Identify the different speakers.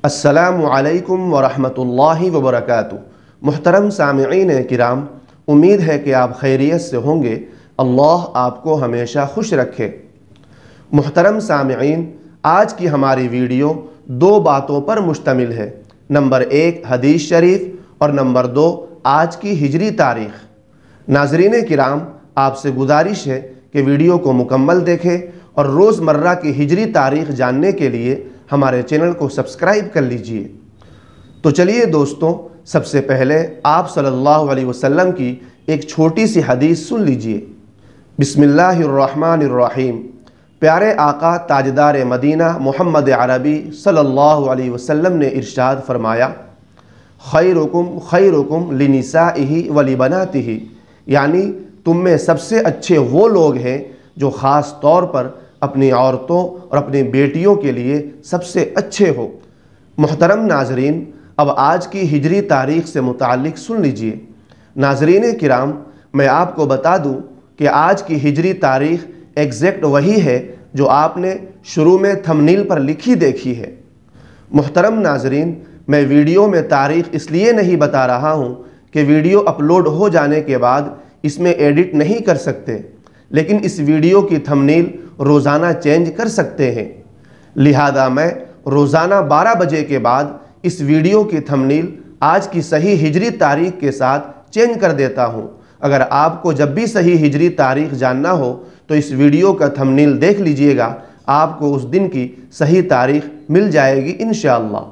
Speaker 1: السلام علیکم ورحمۃ اللہ وبرکاتہ۔ محترم سامعین کرام، امید ہے کہ آپ خیریت سے ہوں گے۔ اللہ آپ کو ہمیشہ خوش رکھے۔ محترم سامعین، آج کی ہماری ویڈیو دو باتوں پر مشتمل ہے۔ نمبر 1 حدیث شریف اور نمبر 2 آج کی ہجری تاریخ۔ ناظرین کرام، آپ سے گزارش ہے کہ ویڈیو کو مکمل دیکھیں اور روزمرہ کی ہجری تاریخ جاننے کے لیے ہمارے چینل کو سبسکرائب کر لیجئے۔ تو چلیے دوستوں، سب سے پہلے آپ صلی اللہ علیہ وسلم کی ایک چھوٹی سی حدیث سن لیجئے۔ بسم اللہ الرحمن الرحیم۔ پیارے آقا تاجدار مدینہ محمد عربی صلی اللہ علیہ وسلم نے ارشاد فرمایا، خیرکم خیرکم لنسائہ ولبناتہ، یعنی تم میں سب سے اچھے وہ لوگ ہیں جو خاص طور پر اپنی عورتوں اور اپنی بیٹیوں کے لیے سب سے اچھے ہو۔ محترم ناظرین، اب آج کی ہجری تاریخ سے متعلق سن لیجئے۔ ناظرین کرام، میں آپ کو بتا دوں کہ آج کی ہجری تاریخ ایگزیکٹ وہی ہے جو آپ نے شروع میں تھمبنیل پر لکھی دیکھی ہے۔ محترم ناظرین، میں ویڈیو میں تاریخ اس لیے نہیں بتا رہا ہوں کہ ویڈیو اپلوڈ ہو جانے کے بعد اس میں ایڈٹ نہیں کر سکتے، لیکن اس ویڈیو کی تھمبنیل روزانہ چینج کر سکتے ہیں۔ لہذا میں روزانہ 12 بجے کے بعد اس ویڈیو کی تھمبنیل آج کی صحیح ہجری تاریخ کے ساتھ چینج کر دیتا ہوں۔ اگر آپ کو جب بھی صحیح ہجری تاریخ جاننا ہو تو اس ویڈیو کا تھمبنیل دیکھ لیجئے گا، آپ کو اس دن کی صحیح تاریخ مل جائے گی انشاءاللہ۔